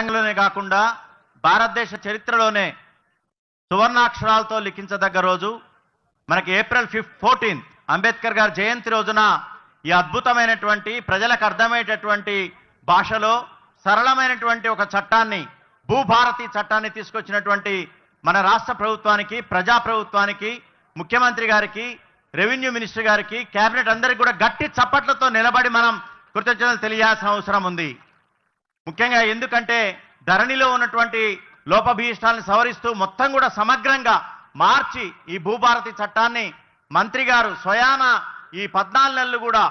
లోనే కాకుండా భారతదేశ చరిత్రలోనే సువర్ణాక్షరాలతో లిఖించదగ్గ రోజు మనకి ఏప్రిల్ 14 అంబేద్కర్ గారి జయంతి రోజున ఈ అద్భుతమైనటువంటి ప్రజలకు అర్థమయ్యేటటువంటి భాషలో సరళమైనటువంటి ఒక చట్టాన్ని భూభారతి చట్టాన్ని తీసుకొచ్చినటువంటి మన రాష్ట్ర ప్రభుత్వానికి ప్రజా ప్రభుత్వానికి ముఖ్యమంత్రి గారికి రెవెన్యూ మినిస్టర్ గారికి కేబినెట్ అందరికీ కూడా గట్టి చప్పట్లతో నిలబడి మనం కృతజ్ఞతలు తెలియాల్సిన అవసరం ఉంది. ముఖ్యంగా ఎందుకంటే ధరణిలో ఉన్నటువంటి లోపభీష్టాలను సవరిస్తూ మొత్తం కూడా సమగ్రంగా మార్చి ఈ భూభారతి చట్టాన్ని మంత్రి గారు స్వయాన ఈ 14 నెలలు కూడా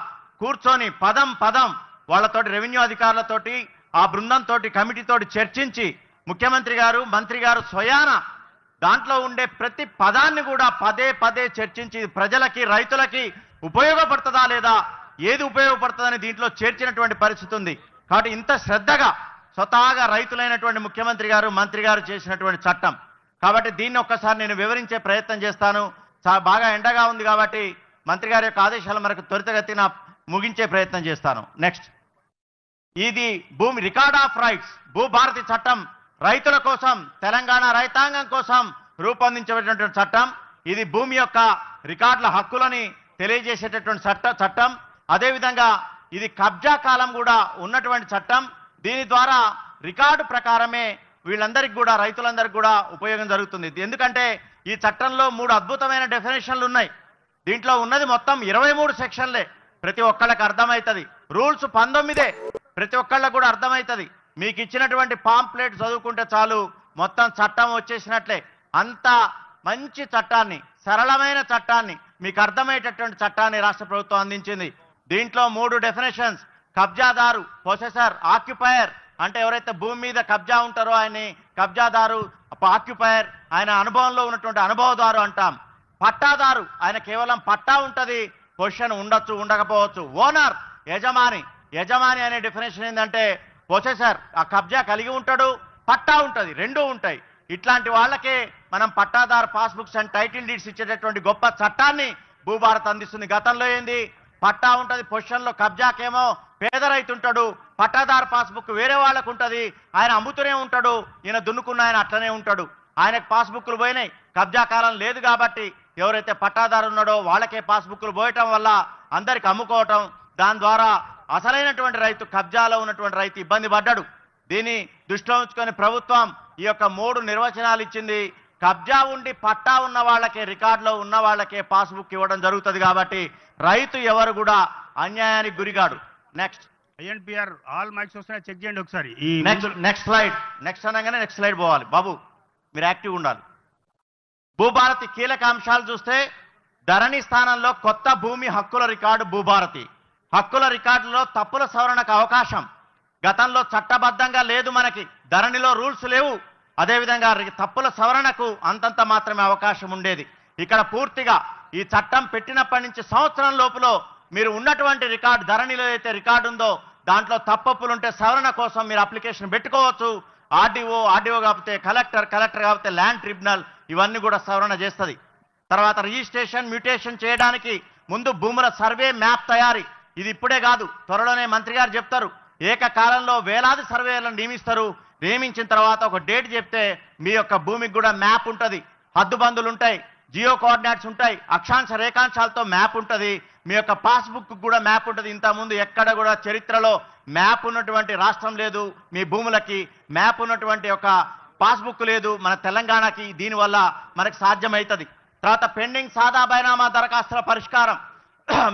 కూర్చొని పదం వాళ్ళతోటి రెవెన్యూ అధికారులతోటి ఆ బృందంతోటి కమిటీతోటి చర్చించి ముఖ్యమంత్రి గారు మంత్రి గారు స్వయాన దాంట్లో ఉండే ప్రతి పదాన్ని కూడా పదే చర్చించి ప్రజలకి రైతులకి ఉపయోగపడుతుందా లేదా ఏది ఉపయోగపడుతుందని దీంట్లో చేర్చినటువంటి పరిస్థితి ఉంది. కాబట్టి ఇంత శ్రద్ధగా స్వతహాగా రైతులైనటువంటి ముఖ్యమంత్రి గారు మంత్రి గారు చేసినటువంటి చట్టం కాబట్టి దీన్ని ఒక్కసారి నేను వివరించే ప్రయత్నం చేస్తాను. బాగా ఎండగా ఉంది కాబట్టి మంత్రి గారి యొక్క ఆదేశాల మేరకు త్వరితగతిన ముగించే ప్రయత్నం చేస్తాను. నెక్స్ట్, ఇది భూమి రికార్డ్ ఆఫ్ రైట్స్ భూభారతి చట్టం రైతుల కోసం తెలంగాణ రైతాంగం కోసం రూపొందించబడినటువంటి చట్టం. ఇది భూమి యొక్క రికార్డుల హక్కులని తెలియజేసేటటువంటి చట్టం. అదేవిధంగా ఇది కబ్జా కాలం కూడా ఉన్నటువంటి చట్టం. దీని ద్వారా రికార్డు ప్రకారమే వీళ్ళందరికీ కూడా రైతులందరికీ కూడా ఉపయోగం జరుగుతుంది. ఎందుకంటే ఈ చట్టంలో 3 అద్భుతమైన డెఫినేషన్లు ఉన్నాయి. దీంట్లో ఉన్నది మొత్తం 23 సెక్షన్లే. ప్రతి ఒక్కళ్ళకి అర్థమవుతుంది. రూల్స్ 19 ప్రతి ఒక్కళ్ళకు కూడా అర్థమవుతుంది. మీకు ఇచ్చినటువంటి పాంప్లెట్ చదువుకుంటే చాలు మొత్తం చట్టం వచ్చేసినట్లే. అంత మంచి చట్టాన్ని సరళమైన చట్టాన్ని మీకు అర్థమయ్యేటటువంటి చట్టాన్ని రాష్ట్ర ప్రభుత్వం అందించింది. దీంట్లో 3 డెఫినేషన్స్. కబ్జాదారు, పొసెసర్, ఆక్యుపైయర్ అంటే ఎవరైతే భూమి మీద కబ్జా ఉంటారో ఆయన్ని కబ్జాదారు, ఆక్యుపైయర్ ఆయన అనుభవంలో ఉన్నటువంటి అనుభవదారు అంటాం. పట్టాదారు ఆయన కేవలం పట్టా ఉంటుంది, పొజిషన్ ఉండొచ్చు ఉండకపోవచ్చు. ఓనర్ యజమాని అనే డెఫినేషన్ ఏంటంటే పొసెసర్ ఆ కబ్జా కలిగి ఉంటాడు, పట్టా ఉంటుంది, 2 ఉంటాయి. ఇట్లాంటి వాళ్ళకే మనం పట్టాదారు పాస్బుక్స్ అండ్ టైటిల్ డీడ్స్ ఇచ్చేటటువంటి గొప్ప చట్టాన్ని భూభారత్ అందిస్తుంది. గతంలో ఏంది పట్టా ఉంటుంది, పొజిషన్లో కబ్జాకేమో పేద రైతు ఉంటాడు, పట్టాదారు పాస్బుక్ వేరే వాళ్ళకు ఉంటుంది, ఆయన అమ్ముతూనే ఉంటాడు, ఈయన దున్నుకున్న ఆయన అట్లనే ఉంటాడు. ఆయనకు పాస్బుక్లు పోయినాయి, కబ్జా కాలం లేదు కాబట్టి ఎవరైతే పట్టాదారు ఉన్నాడో వాళ్ళకే పాస్బుక్లు పోయటం వల్ల అందరికి అమ్ముకోవటం, దాని ద్వారా అసలైనటువంటి రైతు కబ్జాలో ఉన్నటువంటి రైతు ఇబ్బంది పడ్డాడు. దీన్ని దృష్టిలో ఉంచుకొని ప్రభుత్వం ఈ యొక్క 3 నిర్వచనాలు ఇచ్చింది. కబ్జా ఉండి పట్టా ఉన్న వాళ్ళకే రికార్డులో ఉన్న వాళ్ళకే పాస్బుక్ ఇవ్వడం జరుగుతుంది. కాబట్టి రైతు ఎవరు కూడా అన్యాయానికి గురిగాడు. నెక్స్ట్ ఐఎన్పిఆర్ ఆల్ మైక్స్ వస్తున్నాయి, చెక్ చేయండి ఒకసారి. నెక్స్ట్ అనగానే నెక్స్ట్ స్లైడ్ పోవాలి. బాబు మీరు యాక్టివ్ ఉండాలి. భూభారతి కీలక అంశాలు చూస్తే ధరణి స్థానంలో కొత్త భూమి హక్కుల రికార్డు భూభారతి. హక్కుల రికార్డులో తప్పుల సవరణకు అవకాశం గతంలో చట్టబద్ధంగా లేదు. మనకి ధరణిలో రూల్స్ లేవు. అదేవిధంగా తప్పుల సవరణకు అంతంత మాత్రమే అవకాశం ఉండేది. ఇక్కడ పూర్తిగా ఈ చట్టం పెట్టినప్పటి నుంచి సంవత్సరం లోపులో మీరు ఉన్నటువంటి రికార్డు ధరణిలో అయితే రికార్డు ఉందో దాంట్లో తప్పులుంటే సవరణ కోసం మీరు అప్లికేషన్ పెట్టుకోవచ్చు. ఆర్డీఓ కాకపోతే కలెక్టర్ కాకపోతే ల్యాండ్ ట్రిబ్యునల్ ఇవన్నీ కూడా సవరణ చేస్తుంది. తర్వాత రిజిస్ట్రేషన్ మ్యూటేషన్ చేయడానికి ముందు భూముల సర్వే మ్యాప్ తయారీ. ఇది ఇప్పుడే కాదు, త్వరలోనే మంత్రి గారు చెప్తారు. ఏకకాలంలో వేలాది సర్వేలను నియమించిన తర్వాత ఒక డేట్ చెప్తే మీ యొక్క భూమికి కూడా మ్యాప్ ఉంటుంది, హద్దుబందులు ఉంటాయి, జియో కోఆర్డినేట్స్ ఉంటాయి, అక్షాంశ రేఖాంశాలతో మ్యాప్ ఉంటుంది. మీ యొక్క పాస్బుక్ కూడా మ్యాప్ ఉంటుంది. ఇంతకుముందు ఎక్కడ కూడా చరిత్రలో మ్యాప్ ఉన్నటువంటి రాష్ట్రం లేదు. మీ భూములకి మ్యాప్ ఉన్నటువంటి ఒక పాస్బుక్ లేదు మన తెలంగాణకి. దీనివల్ల మనకు సాధ్యమవుతుంది. తర్వాత పెండింగ్ సాదా బైనామా దరఖాస్తుల పరిష్కారం.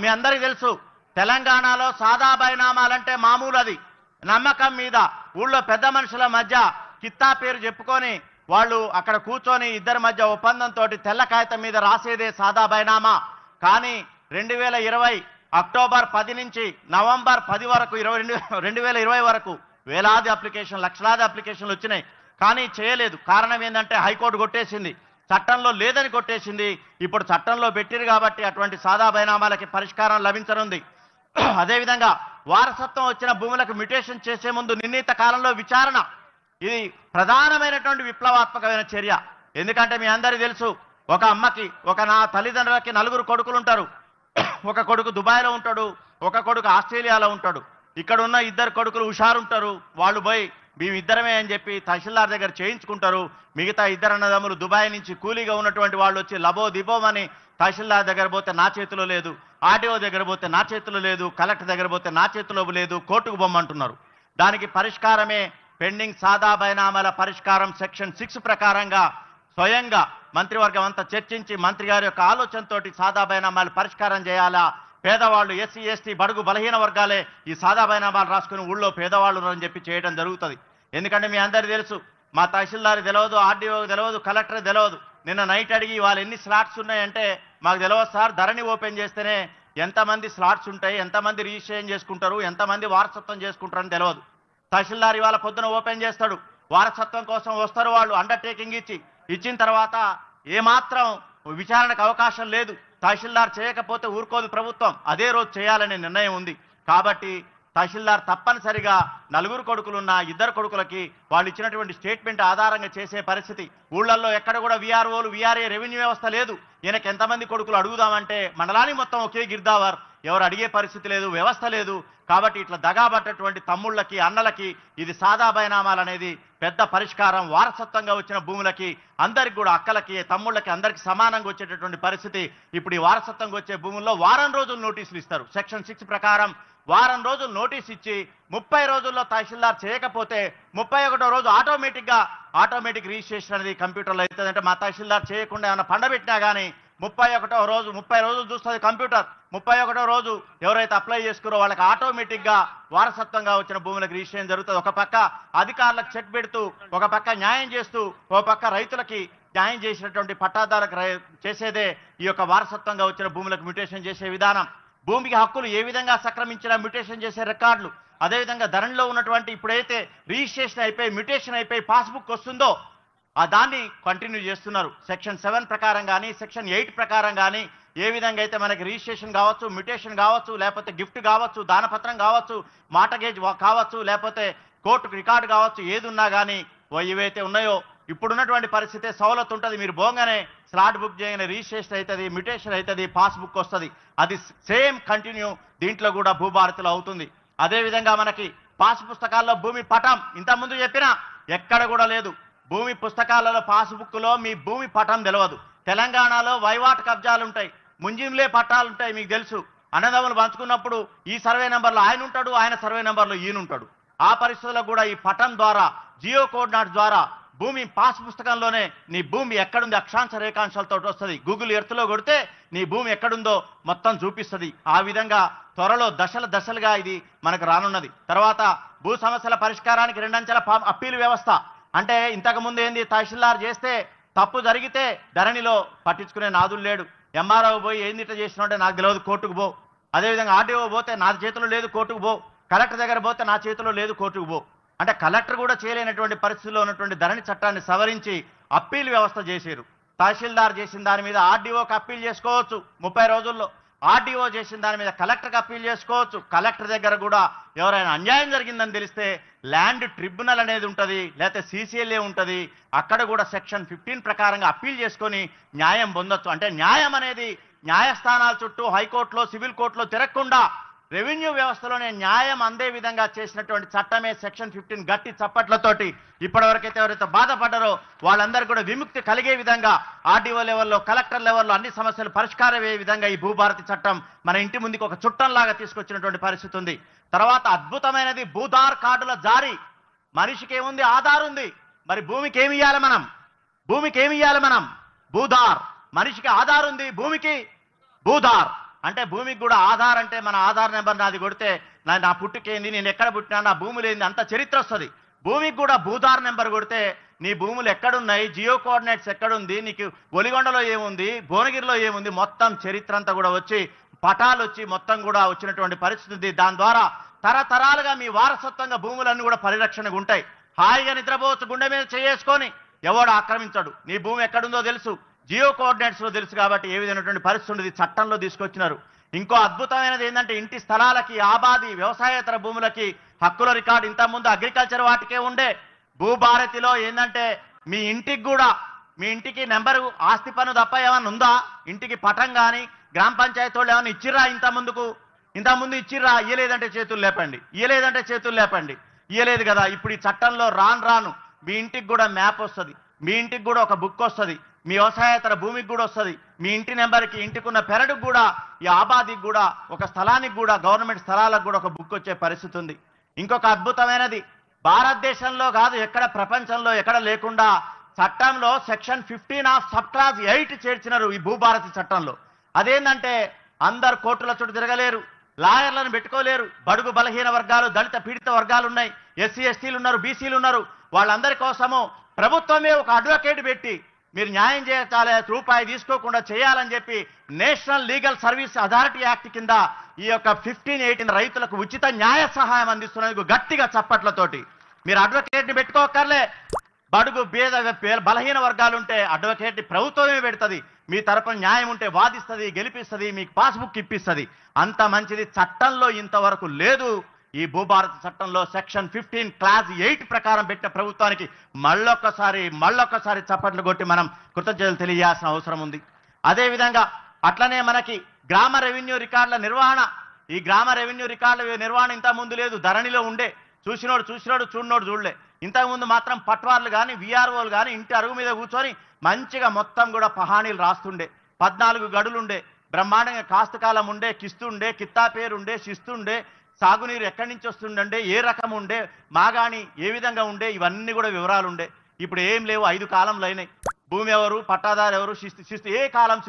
మీ అందరికీ తెలుసు తెలంగాణలో సాదా బైనామాలంటే మామూలు అది నమ్మకం మీద ఊళ్ళో పెద్ద మనుషుల మధ్య కిత్తా పేరు చెప్పుకొని వాళ్ళు అక్కడ కూర్చొని ఇద్దరి మధ్య ఒప్పందంతో తెల్ల కాగితం మీద రాసేదే సాదా బైనామా. కానీ 2020 అక్టోబర్ 10 నుంచి నవంబర్ 10 వరకు 2020 వరకు వేలాది అప్లికేషన్ లక్షలాది అప్లికేషన్లు వచ్చినాయి. కానీ చేయలేదు. కారణం ఏంటంటే హైకోర్టు కొట్టేసింది, చట్టంలో లేదని కొట్టేసింది. ఇప్పుడు చట్టంలో పెట్టిరు కాబట్టి అటువంటి సాదా బైనామాలకి పరిష్కారం లభించనుంది. అదేవిధంగా వారసత్వం వచ్చిన భూములకు మ్యూటేషన్ చేసే ముందు నిర్ణీత కాలంలో విచారణ. ఇది ప్రధానమైనటువంటి విప్లవాత్మకమైన చర్య. ఎందుకంటే మీ అందరికీ తెలుసు ఒక అమ్మకి నా తల్లిదండ్రులకి 4 కొడుకులు ఉంటారు. ఒక కొడుకు దుబాయ్లో ఉంటాడు, ఒక కొడుకు ఆస్ట్రేలియాలో ఉంటాడు. ఇక్కడ ఉన్న 2 కొడుకులు హుషారుంటారు. వాళ్ళు పోయి మేమిద్దరమే అని చెప్పి తహసీల్దార్ దగ్గర చేయించుకుంటారు. మిగతా ఇద్దరు అన్నదమ్ములు దుబాయ్ నుంచి కూలీగా ఉన్నటువంటి వాళ్ళు వచ్చి లబో దిబోమని తహసీల్దార్ దగ్గర పోతే నా చేతిలో లేదు, ఆర్డీఓ దగ్గర పోతే నా చేతిలో లేదు, కలెక్టర్ దగ్గర పోతే నా చేతిలో లేదు, కోర్టుకు బొమ్మంటున్నారు. దానికి పరిష్కారమే పెండింగ్ సాదా బైనామాల పరిష్కారం సెక్షన్ 6 ప్రకారంగా స్వయంగా మంత్రివర్గం అంతా చర్చించి మంత్రి గారి యొక్క ఆలోచనతోటి సాదా బైనామాలు పరిష్కారం చేయాలా. పేదవాళ్ళు ఎస్సీ ఎస్టీ బడుగు బలహీన వర్గాలే ఈ సాదా బైనామాలు రాసుకుని ఊళ్ళో పేదవాళ్ళు అని చెప్పి చేయడం జరుగుతుంది. ఎందుకంటే మీ అందరికీ తెలుసు, మా తహసీల్దార్ తెలియదు, ఆర్డీఓ తెలియదు, కలెక్టర్ తెలియదు. నిన్న నైట్ అడిగి వాళ్ళు ఎన్ని స్లాట్స్ ఉన్నాయంటే మాకు తెలియదు సార్, ధరణి ఓపెన్ చేస్తేనే ఎంతమంది స్లాట్స్ ఉంటాయి, ఎంతమంది రిజిస్ట్రేషన్ చేసుకుంటారు, ఎంతమంది వారసత్వం చేసుకుంటారని తెలియదు. తహసీల్దార్ ఇవాళ పొద్దున ఓపెన్ చేస్తాడు, వారసత్వం కోసం వస్తారు వాళ్ళు, అండర్టేకింగ్ ఇచ్చిన తర్వాత ఏమాత్రం విచారణకు అవకాశం లేదు. తహసీల్దార్ చేయకపోతే ఊరుకోదు ప్రభుత్వం, అదే రోజు చేయాలనే నిర్ణయం ఉంది. కాబట్టి తహసీల్దార్ తప్పనిసరిగా నలుగురు కొడుకులున్న ఇద్దరు కొడుకులకి వాళ్ళు ఇచ్చినటువంటి స్టేట్మెంట్ ఆధారంగా చేసే పరిస్థితి. ఊళ్ళల్లో ఎక్కడ కూడా వీఆర్ఓలు వీఆర్ఏ రెవెన్యూ వ్యవస్థ లేదు. ఈయనకి ఎంతమంది కొడుకులు అడుగుదామంటే మండలానికి మొత్తం ఒకే గిర్దావర్, ఎవరు అడిగే పరిస్థితి లేదు, వ్యవస్థ లేదు. కాబట్టి ఇట్లా దగాబట్టటువంటి తమ్ముళ్ళకి అన్నలకి ఇది సాదా బైనామాలు అనేది పెద్ద పరిష్కారం. వారసత్వంగా వచ్చిన భూములకి అందరికి కూడా అక్కలకి తమ్ముళ్ళకి అందరికి సమానంగా వచ్చేటటువంటి పరిస్థితి. ఇప్పుడు ఈ వారసత్వంగా వచ్చే భూముల్లో వారం రోజులు నోటీసులు ఇస్తారు. సెక్షన్ 6 ప్రకారం వారం రోజులు నోటీస్ ఇచ్చి 30 రోజుల్లో తహసీల్దార్ చేయకపోతే 31వ రోజు ఆటోమేటిక్ రిజిస్ట్రేషన్ అనేది కంప్యూటర్లో అవుతుంది. అంటే మా తహసీల్దార్ చేయకుండా ఏమైనా పండబెట్టినా కానీ 31వ రోజు 30 రోజులు చూస్తుంది కంప్యూటర్. 31వ రోజు ఎవరైతే అప్లై చేసుకురో వాళ్ళకి ఆటోమేటిక్గా వారసత్వంగా వచ్చిన భూములకు రిజిస్ట్రేషన్ జరుగుతుంది. ఒక పక్క అధికారులకు చెక్ పెడుతూ, ఒక పక్క న్యాయం చేస్తూ, ఒక పక్క రైతులకి న్యాయం చేసినటువంటి పట్టాదారులకు చేసేదే ఈ యొక్క వారసత్వంగా వచ్చిన భూములకు మ్యూటేషన్ చేసే విధానం. భూమికి హక్కులు ఏ విధంగా సక్రమించినా మ్యూటేషన్ చేసే రికార్డులు, అదేవిధంగా ధరణిలో ఉన్నటువంటి ఇప్పుడైతే రిజిస్ట్రేషన్ అయిపోయి మ్యూటేషన్ అయిపోయి పాస్బుక్ వస్తుందో దాన్ని కంటిన్యూ చేస్తున్నారు. సెక్షన్ 7 ప్రకారం కానీ సెక్షన్ 8 ప్రకారం కానీ ఏ విధంగా అయితే మనకి రిజిస్ట్రేషన్ కావచ్చు, మ్యూటేషన్ కావచ్చు, లేకపోతే గిఫ్ట్ కావచ్చు, దానపత్రం కావచ్చు, మార్టగేజ్ కావచ్చు, లేకపోతే కోర్టు రికార్డు కావచ్చు, ఏది ఉన్నా కానీ ఇవైతే ఉన్నాయో ఇప్పుడున్నటువంటి పరిస్థితే సౌలత్ ఉంటుంది. మీరు పోగానే స్లాట్ బుక్ చేయగానే రిజిస్ట్రేషన్ అవుతుంది, మ్యూటేషన్ అవుతుంది, పాస్బుక్ వస్తుంది. అది సేమ్ కంటిన్యూ దీంట్లో కూడా భూభారతిలో అవుతుంది. అదేవిధంగా మనకి పాస్ పుస్తకాల్లో భూమి పటం ఇంతకుముందు చెప్పినా ఎక్కడ కూడా లేదు. భూమి పుస్తకాలలో పాస్బుక్లో మీ భూమి పటం తెలియదు. తెలంగాణలో వైవాట్ కబ్జాలు ఉంటాయి, ముంజింలే పట్టాలు ఉంటాయి. మీకు తెలుసు, అన్నదమ్ములు పంచుకున్నప్పుడు ఈ సర్వే నెంబర్లో ఆయన ఉంటాడు, ఆయన సర్వే నెంబర్లో ఈయన ఉంటాడు. ఆ పరిస్థితుల్లో కూడా ఈ పటం ద్వారా జియో కోఆర్డినేట్ ద్వారా భూమి పాస్ పుస్తకంలోనే నీ భూమి ఎక్కడుంది అక్షాంశ రేఖాంశాలతో వస్తుంది. గూగుల్ ఎర్త్లో కొడితే నీ భూమి ఎక్కడుందో మొత్తం చూపిస్తుంది. ఆ విధంగా త్వరలో దశలుగా ఇది మనకు రానున్నది. తర్వాత భూ సమస్యల పరిష్కారానికి 2 అంచెల అప్పీలు వ్యవస్థ. అంటే ఇంతకుముందు ఏంది, తహసీల్దార్ చేస్తే తప్పు జరిగితే ధరణిలో పట్టించుకునే నాదులు లేడు. ఎంఆర్ఓ పోయి ఏందిట చేసినా నాకు తెలియదు, కోర్టుకు పో. అదేవిధంగా ఆర్డీఓ పోతే నా చేతిలో లేదు, కోర్టుకు పో. కలెక్టర్ దగ్గర పోతే నా చేతిలో లేదు, కోర్టుకు పో. అంటే కలెక్టర్ కూడా చేయలేనటువంటి పరిస్థితుల్లో ఉన్నటువంటి ధరణి చట్టాన్ని సవరించి అప్పీల్ వ్యవస్థ చేశారు. తహసీల్దార్ చేసిన దాని మీద ఆర్డీఓకి అప్పీల్ చేసుకోవచ్చు 30 రోజుల్లో. ఆర్డీఓ చేసిన దాని మీద కలెక్టర్కి అప్పీల్ చేసుకోవచ్చు. కలెక్టర్ దగ్గర కూడా ఎవరైనా అన్యాయం జరిగిందని తెలిస్తే ల్యాండ్ ట్రిబ్యునల్ అనేది ఉంటుంది, లేకపోతే సీసీఎల్ఏ ఉంటుంది. అక్కడ కూడా సెక్షన్ 15 ప్రకారంగా అప్పీల్ చేసుకొని న్యాయం పొందొచ్చు. అంటే న్యాయం అనేది న్యాయస్థానాల చుట్టూ హైకోర్టులో సివిల్ కోర్టులో తిరగకుండా రెవెన్యూ వ్యవస్థలోనే న్యాయం అందే విధంగా చేసినటువంటి చట్టమే సెక్షన్ 15. గట్టి చప్పట్లతోటి ఇప్పటివరకైతే ఎవరైతే బాధపడ్డారో వాళ్ళందరూ కూడా విముక్తి కలిగే విధంగా ఆర్డీఓ లెవెల్లో, కలెక్టర్ లెవెల్లో అన్ని సమస్యలు పరిష్కారం అయ్యే విధంగా ఈ భూభారతి చట్టం మన ఇంటి ముందుకు ఒక చుట్టంలాగా తీసుకొచ్చినటువంటి పరిస్థితి ఉంది. తర్వాత అద్భుతమైనది భూధార్ కార్డుల జారీ. మనిషికి ఏముంది, ఆధార్ ఉంది. మరి భూమికి ఏమి ఇవ్వాలి మనం? భూధార్. మనిషికి ఆధార్ ఉంది, భూమికి భూధార్. అంటే భూమికి కూడా ఆధార్. అంటే మన ఆధార్ నెంబర్ నాది కొడితే నా పుట్టుకేంది, నేను ఎక్కడ పుట్టినా, నా భూములు ఏంది, అంత చరిత్ర వస్తుంది. భూమికి కూడా భూధార్ నెంబర్ కొడితే నీ భూములు ఎక్కడున్నాయి, జియో కోఆర్డినేట్స్ ఎక్కడుంది, నీకు ఒలిగొండలో ఏముంది, భువనగిరిలో ఏముంది, మొత్తం చరిత్ర అంతా కూడా వచ్చి పటాలు వచ్చి మొత్తం కూడా వచ్చినటువంటి పరిస్థితి ఉంది. దాని ద్వారా తరతరాలుగా మీ వారసత్వంగా భూములన్నీ కూడా పరిరక్షణగా ఉంటాయి. హాయిగా నిద్రపోవచ్చు గుండె మీద చేసుకొని, ఎవడు ఆక్రమించడు. నీ భూమి ఎక్కడుందో తెలుసు, జియో కోఆర్డినేట్స్లో తెలుసు. కాబట్టి ఏ విధమైనటువంటి పరిస్థితి ఉండేది చట్టంలో తీసుకొచ్చినారు. ఇంకో అద్భుతమైనది ఏంటంటే ఇంటి స్థలాలకి, ఆబాది వ్యవసాయేతర భూములకి హక్కుల రికార్డు ఇంతకుముందు అగ్రికల్చర్ వాటికే ఉండే. భూభారతిలో ఏంటంటే మీ ఇంటికి కూడా, మీ ఇంటికి నెంబరు ఆస్తి పన్ను తప్ప ఏమన్నా ఉందా? ఇంటికి పటం కానీ గ్రామ పంచాయతీ వాళ్ళు ఏమన్నా ఇచ్చిర్రా? ఇంతకుముందు ఇచ్చిర్రా? ఇయ్యలేదంటే చేతులు లేపండి. ఇయ్యలేదు కదా. ఇప్పుడు ఈ చట్టంలో రాను రాను మీ ఇంటికి కూడా మ్యాప్ వస్తుంది, మీ ఇంటికి కూడా ఒక బుక్ వస్తుంది, మీ వ్యవసాయేతర భూమికి కూడా వస్తుంది, మీ ఇంటి నెంబర్కి ఇంటికి ఉన్న పెరడుకు కూడా ఈ ఆబాదికి కూడా ఒక స్థలానికి కూడా గవర్నమెంట్ స్థలాలకు కూడా ఒక బుక్ వచ్చే పరిస్థితి ఉంది. ఇంకొక అద్భుతమైనది భారతదేశంలో కాదు ఎక్కడ ప్రపంచంలో ఎక్కడ లేకుండా చట్టంలో సెక్షన్ 15 ఆఫ్ సబ్ క్లాస్ 8 చేర్చినారు ఈ భూభారతి చట్టంలో. అదేంటంటే అందరు కోర్టుల చుట్టూ తిరగలేరు, లాయర్లను పెట్టుకోలేరు, బడుగు బలహీన వర్గాలు దళిత పీడిత వర్గాలు ఉన్నాయి, ఎస్సీ ఎస్టీలు ఉన్నారు, బీసీలు ఉన్నారు, వాళ్ళందరి కోసము ప్రభుత్వమే ఒక అడ్వకేట్ పెట్టి మీరు న్యాయం చేయాలి, రూపాయి తీసుకోకుండా చేయాలని చెప్పి national legal service authority act కింద ఈ యొక్క 1518 రైతులకు ఉచిత న్యాయ సహాయం అందిస్తున్నందుకు గట్టిగా చప్పట్లతోటి మీరు అడ్వకేట్ని పెట్టుకోకర్లే. బడుగు బేద బలహీన వర్గాలు ఉంటే అడ్వకేట్ని ప్రభుత్వమే పెడుతుంది, మీ తరపున న్యాయం ఉంటే వాదిస్తుంది, గెలిపిస్తుంది, మీకు పాస్బుక్ ఇప్పిస్తుంది. అంత మంచిది చట్టంలో ఇంతవరకు లేదు. ఈ భూభారత చట్టంలో సెక్షన్ 15 క్లాస్ 8 ప్రకారం పెట్టిన ప్రభుత్వానికి మళ్ళొక్కసారి చప్పట్లు కొట్టి మనం కృతజ్ఞతలు తెలియాల్సిన అవసరం ఉంది. అదేవిధంగా అట్లనే మనకి గ్రామ రెవెన్యూ రికార్డుల నిర్వహణ, ఈ గ్రామ రెవెన్యూ రికార్డుల నిర్వహణ ఇంత ముందు లేదు, ధరణిలో ఉండే, చూసినోడు చూడనోడు చూడలే. ఇంతకుముందు మాత్రం పట్వార్లు కానీ విఆర్ఓలు కానీ ఇంటి అరుగు మీద కూర్చొని మంచిగా మొత్తం కూడా పహానీలు రాస్తుండే, 14 గడులుండే, బ్రహ్మాండంగా కాస్తకాలం ఉండే, కిస్తుండే, కిత్తా పేరుండే, శిస్తుండే, సాగునీరు ఎక్కడి నుంచి వస్తుండే, ఏ రకం ఉండే, మాగాణి ఏ విధంగా ఉండే, ఇవన్నీ కూడా వివరాలు ఉండే. ఇప్పుడు ఏం లేవు, 5 కాలంలో అయినాయి. భూమి ఎవరు, పట్టాదారు ఎవరు, శిస్తు ఏ కాలం